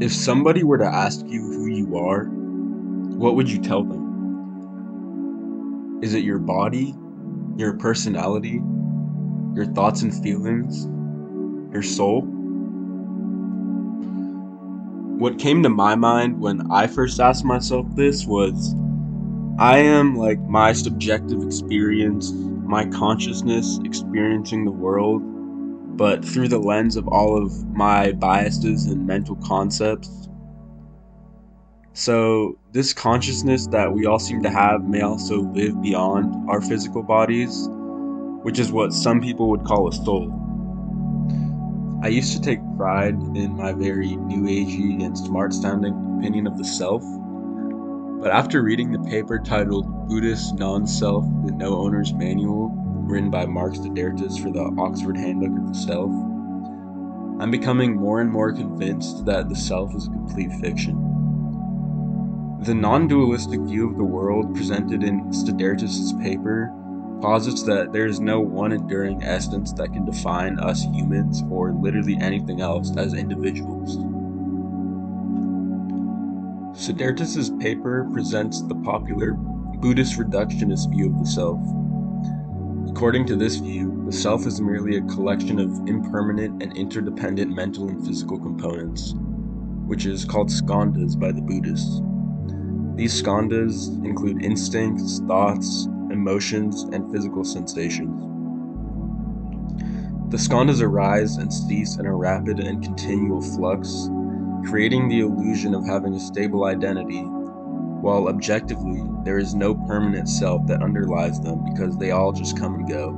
If somebody were to ask you who you are, what would you tell them? Is it your body, your personality, your thoughts and feelings, your soul? What came to my mind when I first asked myself this was, I am like my subjective experience, my consciousness experiencing the world, but through the lens of all of my biases and mental concepts. So, this consciousness that we all seem to have may also live beyond our physical bodies, which is what some people would call a soul. I used to take pride in my very new agey and smart sounding opinion of the self, but after reading the paper titled Buddhist Non-Self, the No Owner's Manual, written by Sidertis for the Oxford Handbook of the Self, I'm becoming more and more convinced that the self is a complete fiction. The non-dualistic view of the world presented in Sidertis' paper posits that there is no one enduring essence that can define us humans or literally anything else as individuals. Sidertis' paper presents the popular Buddhist Reductionist view of the self. According to this view, the self is merely a collection of impermanent and interdependent mental and physical components, which is called skandhas by the Buddhists. These skandhas include instincts, thoughts, emotions, and physical sensations. The skandhas arise and cease in a rapid and continual flux, creating the illusion of having a stable identity, while objectively there is no permanent self that underlies them because they all just come and go.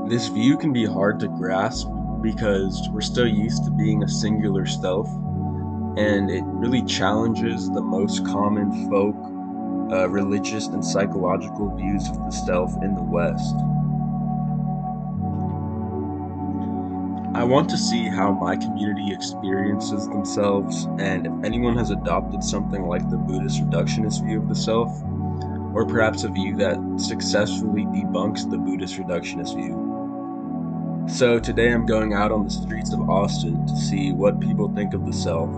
This view can be hard to grasp because we're still used to being a singular self, and it really challenges the most common folk, religious, and psychological views of the self in the West. I want to see how my community experiences themselves, and if anyone has adopted something like the Buddhist Reductionist view of the self, or perhaps a view that successfully debunks the Buddhist Reductionist view. So today I'm going out on the streets of Austin to see what people think of the self,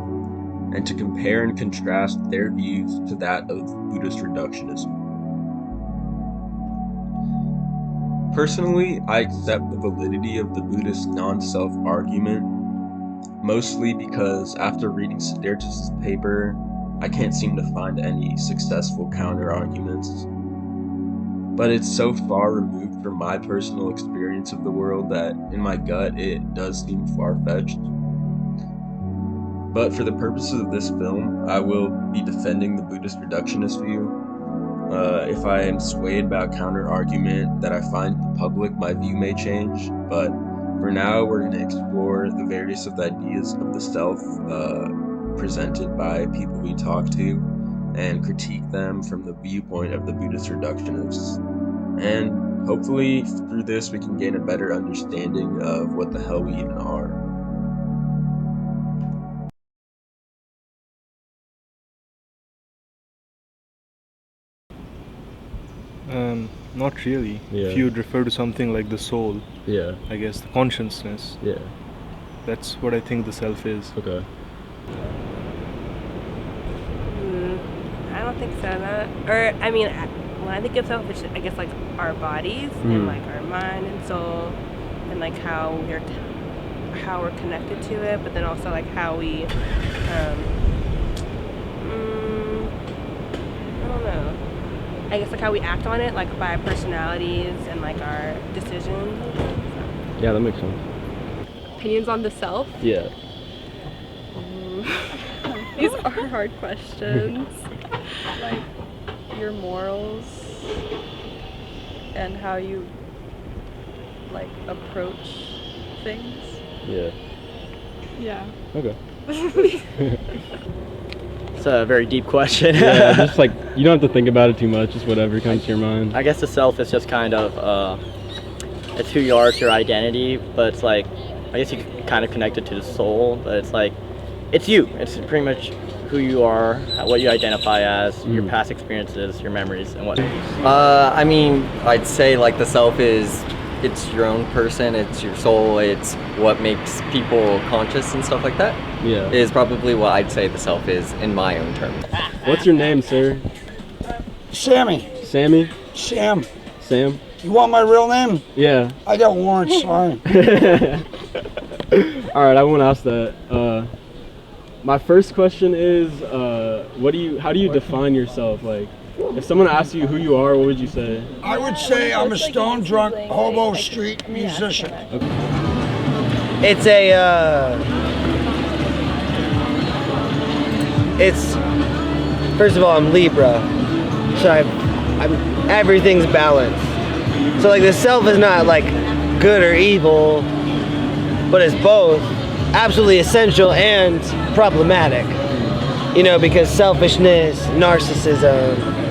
and to compare and contrast their views to that of Buddhist Reductionism. Personally, I accept the validity of the Buddhist non-self argument, mostly because after reading Sidertis' paper, I can't seem to find any successful counter-arguments. But it's so far removed from my personal experience of the world that, in my gut, it does seem far-fetched. But for the purposes of this film, I will be defending the Buddhist Reductionist view. If I am swayed by a counter-argument that I find in the public, my view may change, but for now we're going to explore the various of the ideas of the self presented by people we talk to and critique them from the viewpoint of the Buddhist Reductionists. And hopefully through this we can gain a better understanding of what the hell we even are. Not really. Yeah. If you'd refer to something like the soul, Yeah. I guess the consciousness, Yeah. that's what I think the self is. Okay. I don't think so. When I think of self, it's I guess like our bodies and like our mind and soul, and like how we're connected to it, but then also like how we, I don't know. I guess like how we act on it, like by our personalities and like our decisions. Yeah, that makes sense. Opinions on the self? Yeah. These are hard questions. Like your morals and how you like approach things. Yeah. Yeah. Okay. It's a very deep question. Yeah, just like, you don't have to think about it too much, just whatever comes to your mind. I guess the self is just kind of, it's who you are, it's your identity, but it's like, I guess you could kind of connect it to the soul, but it's like, it's you. It's pretty much who you are, what you identify as, your past experiences, your memories, and what. I'd say like the self is it's your own person, it's your soul, it's what makes people conscious and stuff like that, Yeah. is probably what I'd say the self is in my own terms. What's your name, sir? Sammy. Sammy? Sam. Sam? You want my real name? Yeah. I got Warren, sorry. Alright, I won't ask that. My first question is, how do you define yourself? Like, if someone asks you who you are, what would you say? I would say I'm a stone drunk hobo street musician. It's it's first of all, I'm Libra, so I'm everything's balanced. So like the self is not like good or evil, but it's both absolutely essential and problematic. You know, because selfishness, narcissism,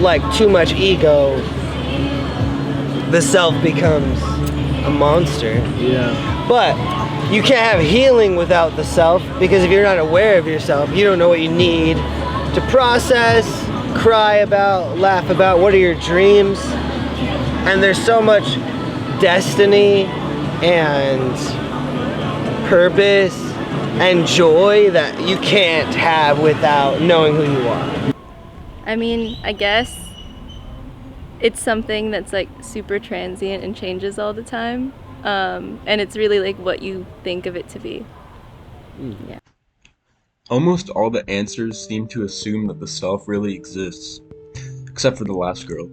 like too much ego, the self becomes a monster. Yeah. But you can't have healing without the self, because if you're not aware of yourself, you don't know what you need to process, cry about, laugh about. What are your dreams? And there's so much destiny and purpose and joy that you can't have without knowing who you are. I mean, I guess it's something that's like super transient and changes all the time. And it's really like what you think of it to be. Yeah. Almost all the answers seem to assume that the self really exists, except for the last girl.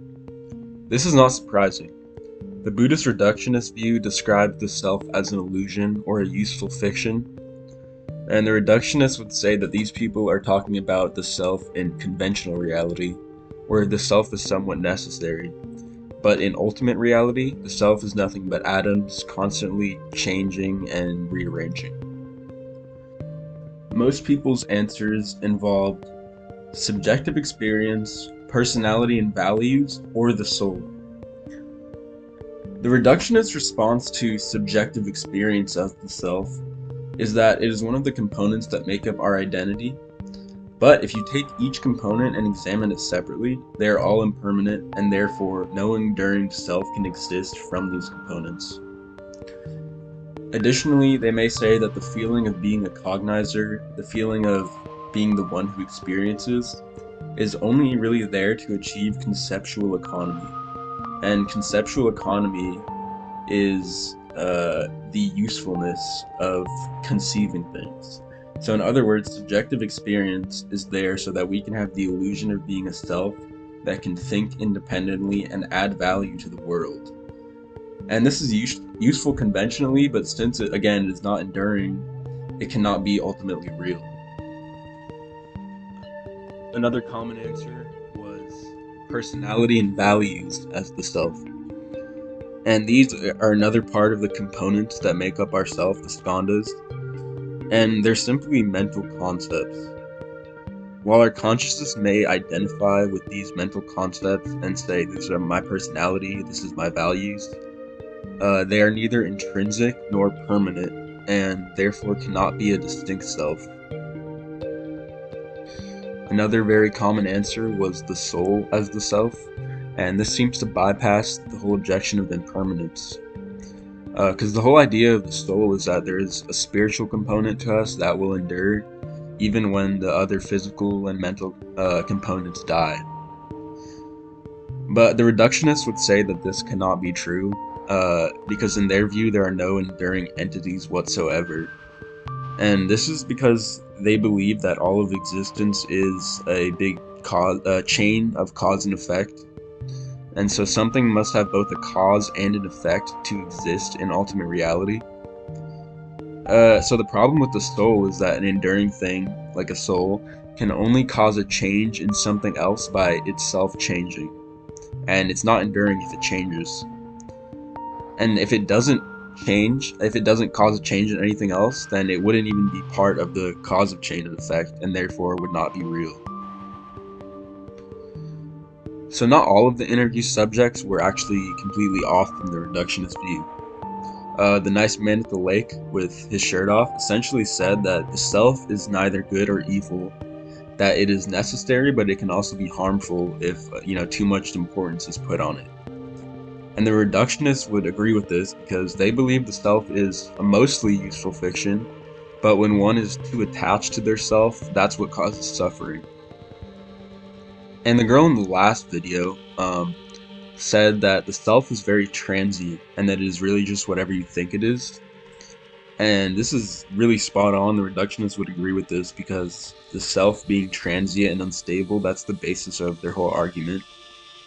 This is not surprising. The Buddhist Reductionist view describes the self as an illusion or a useful fiction, and the Reductionists would say that these people are talking about the self in conventional reality, where the self is somewhat necessary. But in ultimate reality, the self is nothing but atoms constantly changing and rearranging. Most people's answers involved subjective experience, personality and values, or the soul. The reductionist response to subjective experience of the self is that it is one of the components that make up our identity, but if you take each component and examine it separately, they are all impermanent, and therefore no enduring self can exist from these components. Additionally, they may say that the feeling of being a cognizer, the feeling of being the one who experiences, is only really there to achieve conceptual economy. And conceptual economy is the usefulness of conceiving things. So in other words, subjective experience is there so that we can have the illusion of being a self that can think independently and add value to the world. And this is useful conventionally, but since it, again, is not enduring, it cannot be ultimately real. Another common answer was personality and values as the self. And these are another part of the components that make up our self, the skandhas, and they're simply mental concepts. While our consciousness may identify with these mental concepts and say, these are my personality, this is my values, they are neither intrinsic nor permanent, and therefore cannot be a distinct self. Another very common answer was the soul as the self, and this seems to bypass the whole objection of impermanence. Because the whole idea of the soul is that there is a spiritual component to us that will endure even when the other physical and mental components die. But the reductionists would say that this cannot be true, because in their view there are no enduring entities whatsoever. And this is because they believe that all of existence is a big chain of cause and effect. And so something must have both a cause and an effect to exist in ultimate reality. So the problem with the soul is that an enduring thing, like a soul, can only cause a change in something else by itself changing. And it's not enduring if it changes. And if it doesn't change, if it doesn't cause a change in anything else, then it wouldn't even be part of the cause of chain of effect, and therefore would not be real. So not all of the interview subjects were actually completely off from the reductionist view. The nice man at the lake with his shirt off essentially said that the self is neither good or evil, that it is necessary, but it can also be harmful if too much importance is put on it. And the reductionists would agree with this because they believe the self is a mostly useful fiction, but when one is too attached to their self, that's what causes suffering. And the girl in the last video said that the self is very transient and that it is really just whatever you think it is. And this is really spot on. The reductionists would agree with this because the self being transient and unstable, that's the basis of their whole argument.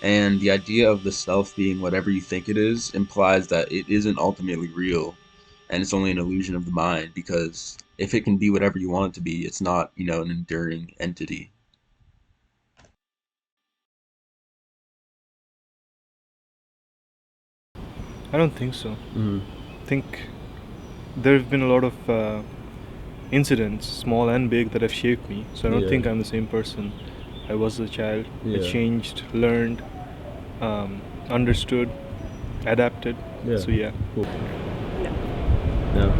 And the idea of the self being whatever you think it is implies that it isn't ultimately real and it's only an illusion of the mind, because if it can be whatever you want it to be, it's not, an enduring entity. I don't think so. Mhm. I think there have been a lot of incidents, small and big, that have shaped me. So I don't Yeah. think I'm the same person I was as a child. I Yeah. changed, learned, understood, adapted. Yeah. So yeah. Cool. No.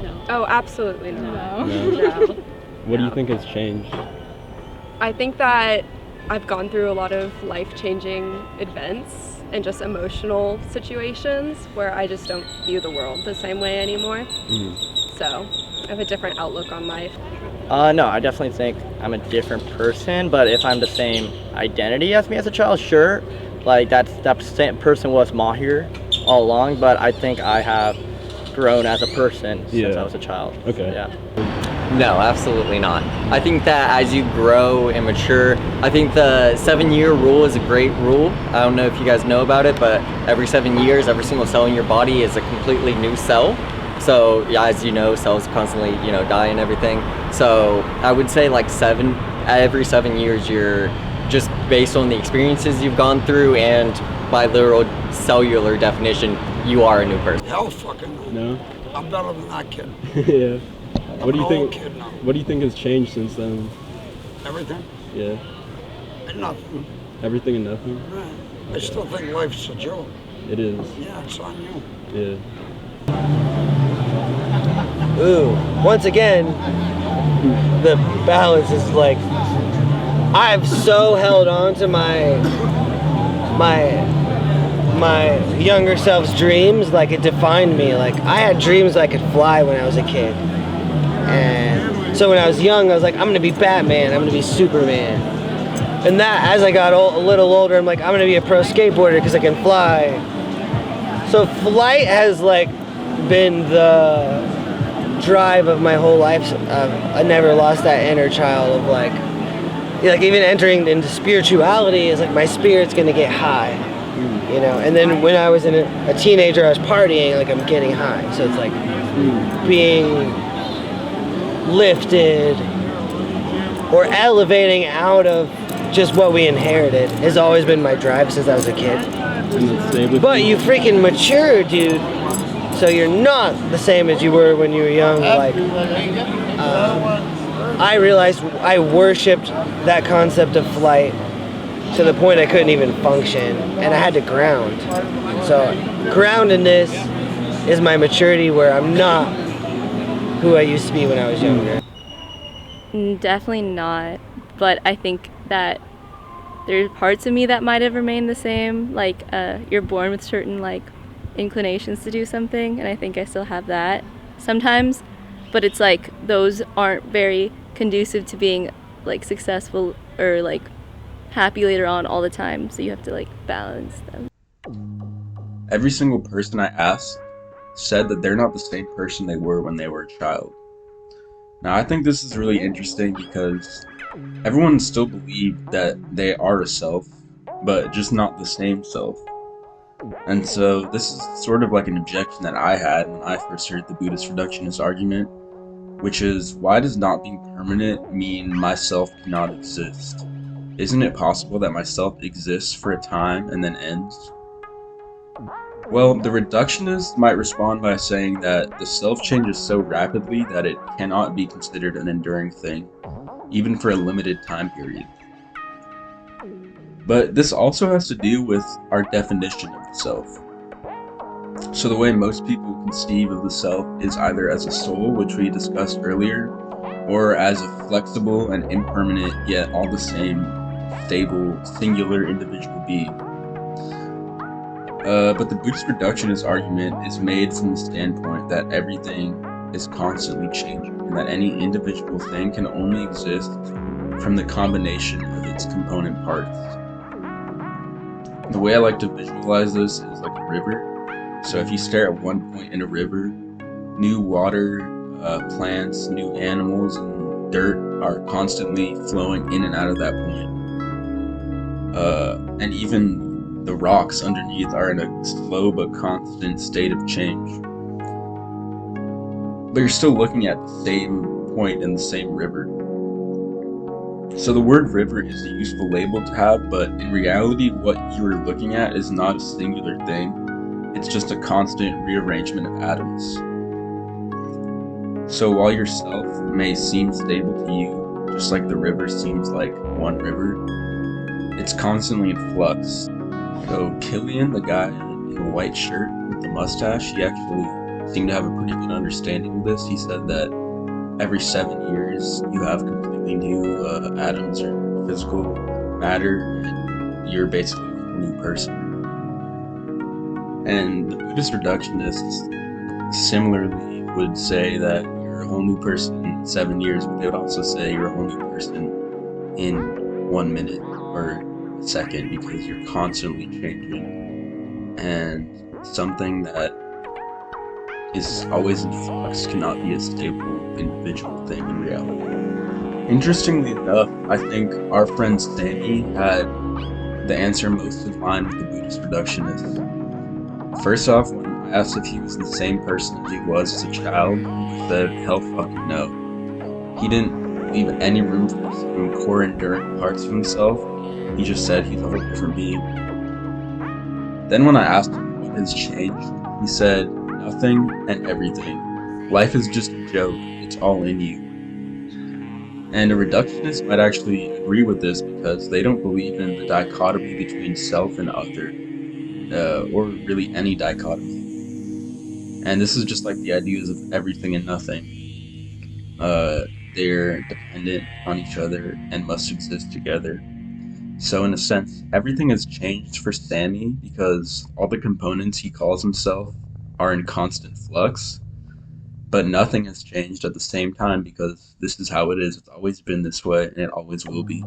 No. Oh, absolutely not. No. No. What do you think has changed? I think that I've gone through a lot of life-changing events and just emotional situations where I just don't view the world the same way anymore. So I have a different outlook on life. No, I definitely think I'm a different person, but if I'm the same identity as me as a child, sure. Like that same person was Mahir all along, but I think I have grown as a person since Yeah. I was a child. Okay. Yeah. No, absolutely not. I think that as you grow and mature, I think the 7-year rule is a great rule. I don't know if you guys know about it, but every 7 years, every single cell in your body is a completely new cell. So yeah, as you know, cells constantly, die and everything. So I would say like every 7 years, you're just based on the experiences you've gone through and by literal cellular definition, you are a new person. Hell fucking no. No. I'm better than that kid. Yeah. What do you I'm an think? old kid now. What do you think has changed since then? Everything Yeah. and nothing. Everything and nothing. I still think life's a joke. It is. Yeah, it's on you. Yeah. Ooh, once again, the balance is like, I've so held on to my younger self's dreams, like it defined me. Like I had dreams I could fly when I was a kid. And so when I was young, I was like, I'm gonna be Batman, I'm gonna be Superman. And that, as I got a little older, I'm like, I'm gonna be a pro skateboarder because I can fly. So flight has like been the drive of my whole life. I never lost that inner child of like even entering into spirituality is like my spirit's gonna get high, And then when I was a teenager, I was partying, like I'm getting high. So it's like being lifted or elevating out of just what we inherited has always been my drive since I was a kid. But you freaking mature, dude. So you're not the same as you were when you were young. Like, I realized I worshipped that concept of flight to the point I couldn't even function, and I had to ground. So groundedness is my maturity, where I'm not who I used to be when I was younger. Definitely not, but I think that there's parts of me that might have remained the same. Like you're born with certain inclinations to do something, and I think I still have that sometimes, but it's like those aren't very conducive to being successful or happy later on all the time, so you have to balance them. Every single person I asked said that they're not the same person they were when they were a child. Now I think this is really interesting because everyone still believed that they are a self, but just not the same self. And so this is sort of like an objection that I had when I first heard the Buddhist Reductionist argument, which is, why does not being permanent mean myself cannot exist? Isn't it possible that myself exists for a time and then ends? Well, the reductionist might respond by saying that the self changes so rapidly that it cannot be considered an enduring thing, even for a limited time period. But this also has to do with our definition of the self. So the way most people conceive of the self is either as a soul, which we discussed earlier, or as a flexible and impermanent, yet all the same, stable, singular individual being. But the Buddhist reductionist argument is made from the standpoint that everything is constantly changing, and that any individual thing can only exist from the combination of its component parts. The way I like to visualize this is like a river. So if you stare at one point in a river, new water, plants, new animals, and dirt are constantly flowing in and out of that point. And even the rocks underneath are in a slow but constant state of change. But you're still looking at the same point in the same river. So the word river is a useful label to have, but in reality, what you're looking at is not a singular thing. It's just a constant rearrangement of atoms. So while yourself may seem stable to you, just like the river seems like one river, it's constantly in flux. So Killian, the guy in the white shirt with the mustache, he actually seemed to have a pretty good understanding of this. He said that every 7 years you have completely new atoms or physical matter, and you're basically a new person. And the Buddhist reductionists similarly would say that you're a whole new person in 7 years, but they would also say you're a whole new person in 1 minute or a second, because you're constantly changing. And something that is always in flux cannot be a stable individual thing in reality. Interestingly enough, I think our friend Sammy had the answer most in line with the Buddhist reductionists. First off, when I asked if he was the same person as he was as a child, he said, hell fucking no. He didn't leave any room for some core enduring parts of himself. He just said he's a whole different being. Then when I asked him what has changed, he said, nothing and everything. Life is just a joke. It's all in you. And a reductionist might actually agree with this because they don't believe in the dichotomy between self and other, or really any dichotomy. And this is just like the ideas of everything and nothing. They're dependent on each other and must exist together. So in a sense, everything has changed for Sammy because all the components he calls himself are in constant flux, but nothing has changed at the same time because this is how it is. It's always been this way, and it always will be.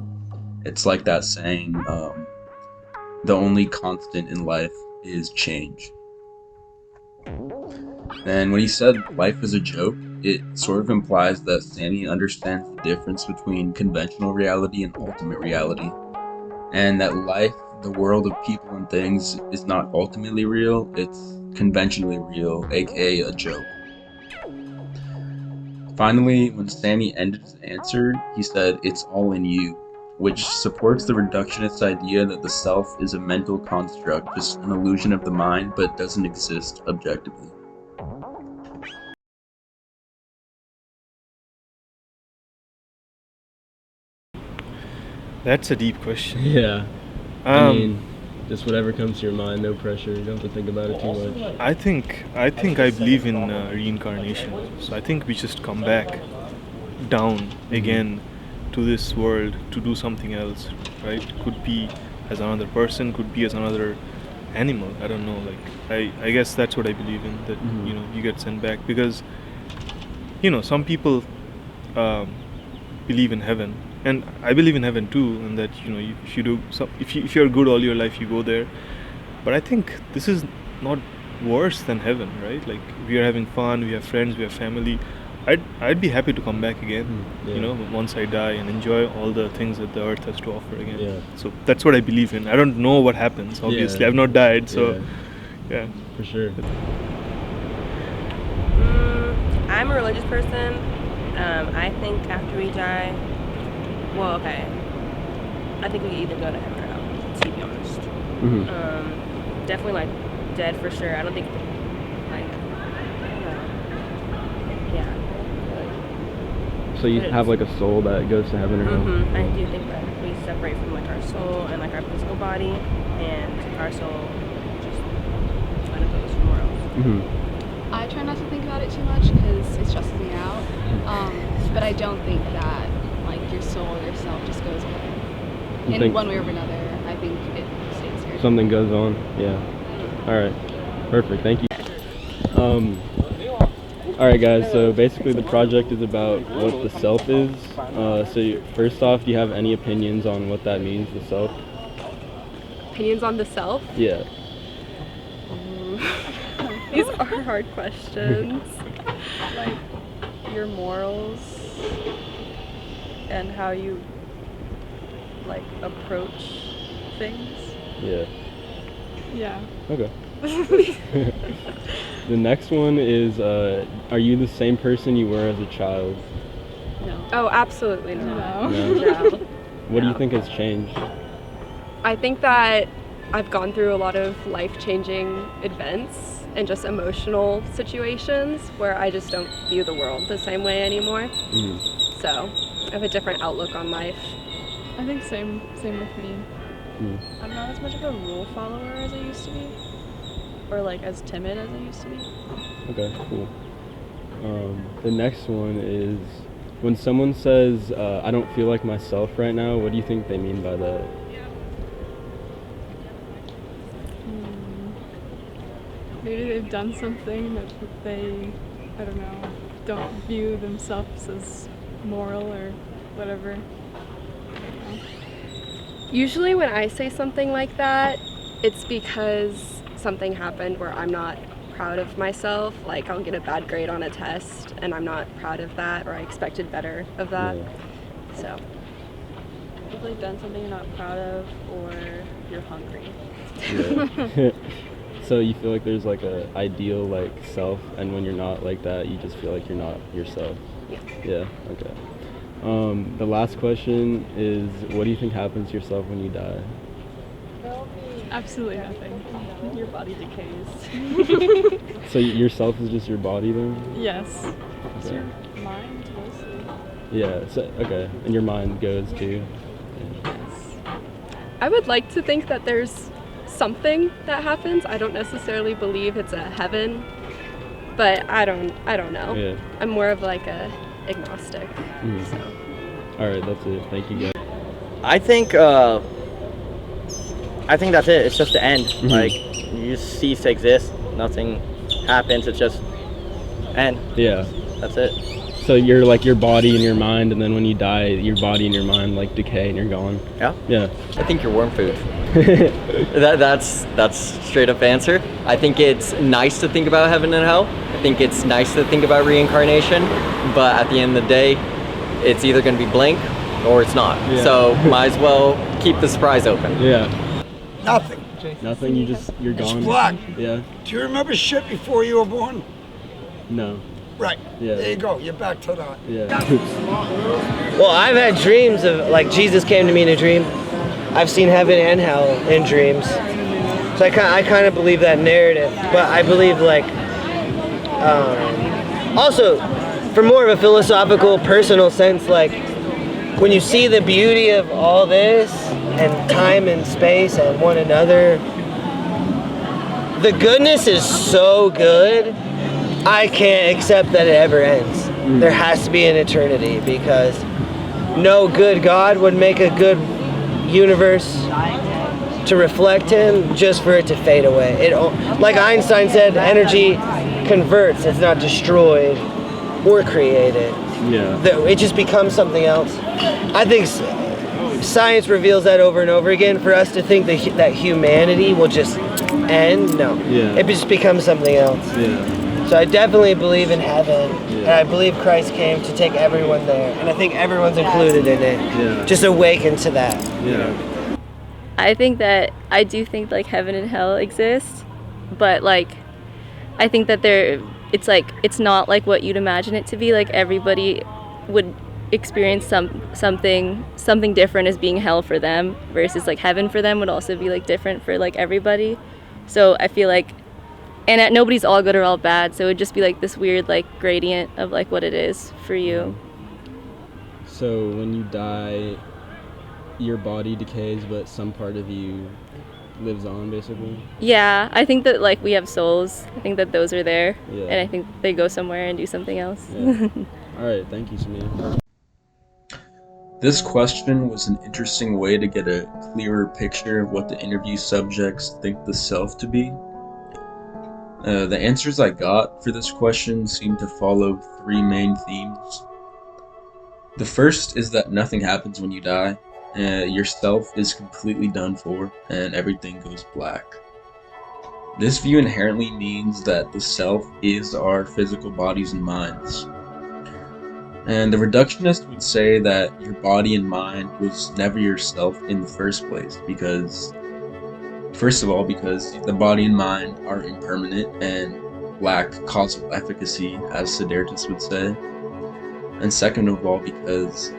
It's like that saying, the only constant in life is change. And when he said life is a joke, it sort of implies that Sammy understands the difference between conventional reality and ultimate reality, and that life, the world of people and things, is not ultimately real, it's conventionally real, aka a joke. Finally, when Sammy ended his answer, he said, it's all in you, which supports the reductionist idea that the self is a mental construct, just an illusion of the mind, but doesn't exist objectively. That's a deep question. Yeah. I mean, just whatever comes to your mind, no pressure. You don't have to think about it too much. I think I believe in reincarnation. So I think we just come back down again to this world to do something else, right? Could be as another person, could be as another animal. I don't know. Like I guess that's what I believe in. That you get sent back because some people believe in heaven, and I believe in heaven too, and that if you're good all your life, you go there. But I think this is not worse than heaven, right? Like we are having fun, we have friends, we have family. I'd be happy to come back again, once I die, and enjoy all the things that the earth has to offer again. Yeah. So that's what I believe in. I don't know what happens. Obviously, I've not died, so yeah, for sure. I'm a religious person. I think after we die, I think we either go to heaven or hell, to be honest. Definitely like dead for sure. I don't think So you have like a soul that goes to heaven or hell? I do think that we separate from like our soul and like our physical body, and our soul just kind of goes somewhere else. I try not to think about it too much because it stresses me out. But I don't think that like your soul or yourself just goes away. In one way or another, I think it stays here. Something goes on, yeah. All right, perfect. Thank you. All right, guys. So basically, the project is about what the self is. First off, do you have any opinions on what that means, the self? Opinions on the self? Yeah. These are hard questions. Like your morals and how you like approach things. Yeah. Yeah. Okay. The next one is, are you the same person you were as a child? No. Oh, absolutely not. No? No. What do you think has changed? I think that I've gone through a lot of life-changing events and just emotional situations where I just don't view the world the same way anymore. Mm-hmm. So I have a different outlook on life. I think same with me. Mm. I'm not as much of a rule follower as I used to be, or like as timid as I used to be. Okay, cool. The next one is, when someone says, I don't feel like myself right now, what do you think they mean by that? Maybe they've done something that they, I don't know, don't view themselves as moral or whatever. Usually when I say something like that, it's because something happened where I'm not proud of myself. Like I'll get a bad grade on a test and I'm not proud of that, or I expected better of that. Yeah. So. You've like done something you're not proud of, or you're hungry. Yeah. So you feel like there's like a ideal like self, and when you're not like that, you just feel like you're not yourself. Yeah. Yeah. Okay. The last question is, what do you think happens to yourself when you die? Absolutely nothing. Your body decays. So yourself is just your body then? Yes. It's Okay. your mind mostly. Yeah. So okay, and your mind goes too. I would like to think that there's something that happens. I don't necessarily believe it's a heaven, but I don't know. Yeah. I'm more of like a agnostic. Mm. So. All right, that's it. Thank you, guys. I think that's it. It's just the end. Mm-hmm. Like you just cease to exist. Nothing happens. It's just end. Yeah. That's it. So you're like your body and your mind, and then when you die, your body and your mind like decay and you're gone. Yeah. Yeah. I think you're worm food. That's straight up answer. I think it's nice to think about heaven and hell. I think it's nice to think about reincarnation, but at the end of the day, it's either going to be blank or it's not. Yeah. So might as well keep the surprise open. Yeah. Nothing. Nothing. You're It's gone. black. Yeah. Do you remember shit before you were born? No. Right. Yeah. There you go. You're back to that. Yeah. Well, I've had dreams of, like, Jesus came to me in a dream. I've seen heaven and hell in dreams. So I kind of believe that narrative. But I believe, like, also, for more of a philosophical, personal sense, like, when you see the beauty of all this, and time and space and one another, the goodness is so good, I can't accept that it ever ends. There has to be an eternity, because no good God would make a good universe to reflect him just for it to fade away. Like Einstein said, energy converts, it's not destroyed or created. Yeah. It just becomes something else. I think science reveals that over and over again. For us to think that humanity will just end, no. Yeah. It just becomes something else. Yeah. So I definitely believe in heaven, Yeah. and I believe Christ came to take everyone there, and I think everyone's included in it. Yeah. Just awaken to that. Yeah. I think that I do think like heaven and hell exist, but like I think that it's not like what you'd imagine it to be. Like everybody would experience something different as being hell for them, versus like heaven for them would also be like different for like everybody. So I feel like, and nobody's all good or all bad, so it would just be like this weird like gradient of like what it is for you. So when you die, your body decays, but some part of you lives on, basically? Yeah, I think that like we have souls. I think that those are there, Yeah. and I think they go somewhere and do something else. Yeah. All right, thank you, Samia. This question was an interesting way to get a clearer picture of what the interview subjects think the self to be. The answers I got for this question seem to follow three main themes. The first is that nothing happens when you die. Your self is completely done for, and everything goes black. This view inherently means that the self is our physical bodies and minds. And the reductionist would say that your body and mind was never yourself in the first place, because, first of all, because the body and mind are impermanent and lack causal efficacy, as Sidertis would say. And second of all, because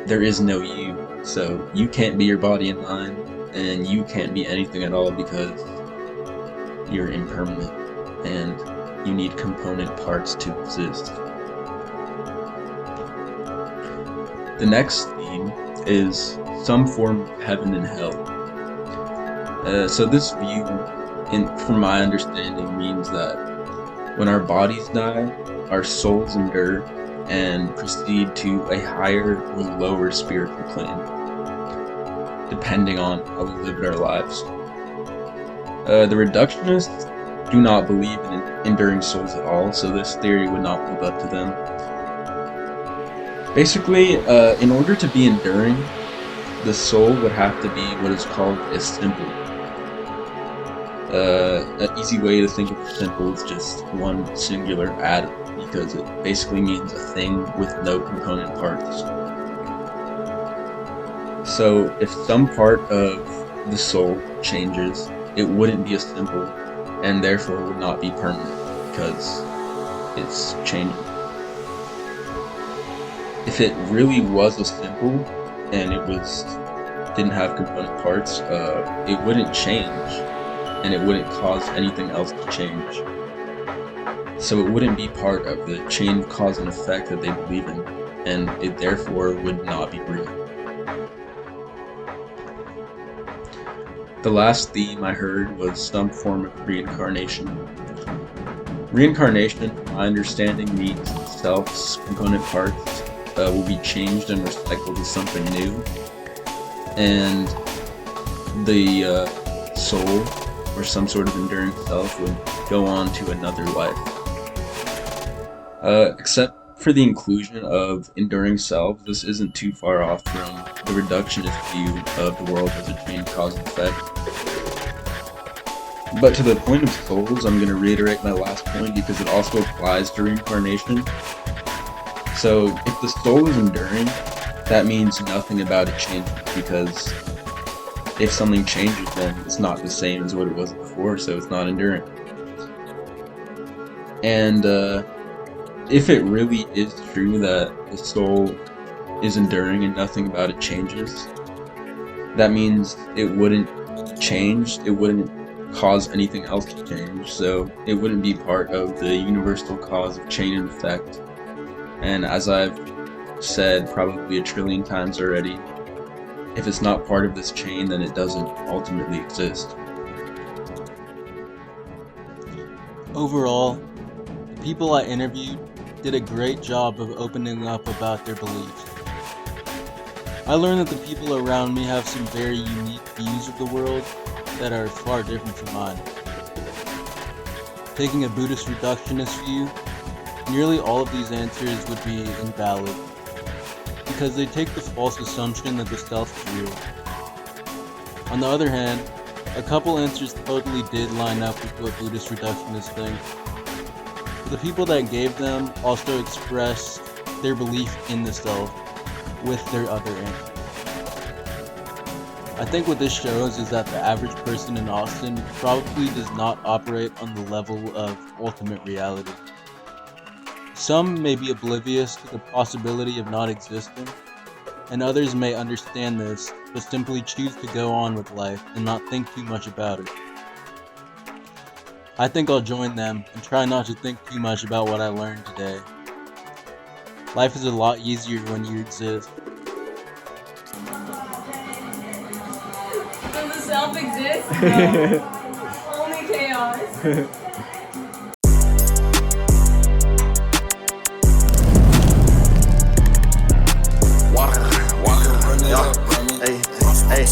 there is no you, so you can't be your body and mind, and you can't be anything at all because you're impermanent, and you need component parts to exist. The next theme is some form of heaven and hell. So this view, from my understanding, means that when our bodies die, our souls endure and proceed to a higher or lower spiritual plane, depending on how we lived our lives. The reductionists do not believe in enduring souls at all, so this theory would not hold up to them. Basically, in order to be enduring, the soul would have to be what is called a simple. An easy way to think of a simple is just one singular atom, because it basically means a thing with no component parts. So if some part of the soul changes, it wouldn't be a simple, and therefore would not be permanent, because it's changing. If it really was a simple, and it didn't have component parts, it wouldn't change, and it wouldn't cause anything else to change. So it wouldn't be part of the chain of cause and effect that they believe in, and it therefore would not be real. The last theme I heard was some form of reincarnation. Reincarnation, from my understanding, means the self's component parts will be changed and recycled to something new, and the soul, or some sort of enduring self, would go on to another life. Except for the inclusion of enduring self, this isn't too far off from the reductionist view of the world as a chain of cause and effect. But to the point of souls, I'm going to reiterate my last point because it also applies to reincarnation. So if the soul is enduring, that means nothing about it changes, because if something changes, then it's not the same as what it was before, so it's not enduring. And if it really is true that the soul is enduring and nothing about it changes, that means it wouldn't change, it wouldn't cause anything else to change, so it wouldn't be part of the universal cause of chain and effect. And as I've said probably 1 trillion times already, if it's not part of this chain, then it doesn't ultimately exist. Overall, the people I interviewed did a great job of opening up about their beliefs. I learned that the people around me have some very unique views of the world that are far different from mine. Taking a Buddhist reductionist view, nearly all of these answers would be invalid, because they take the false assumption that the self is real. On the other hand, a couple answers totally did line up with what Buddhist reductionists think. The people that gave them also expressed their belief in the self with their other answers. I think what this shows is that the average person in Austin probably does not operate on the level of ultimate reality. Some may be oblivious to the possibility of not existing, and others may understand this, but simply choose to go on with life and not think too much about it. I think I'll join them and try not to think too much about what I learned today. Life is a lot easier when you exist. Does the self exist? No. Only chaos. Hey,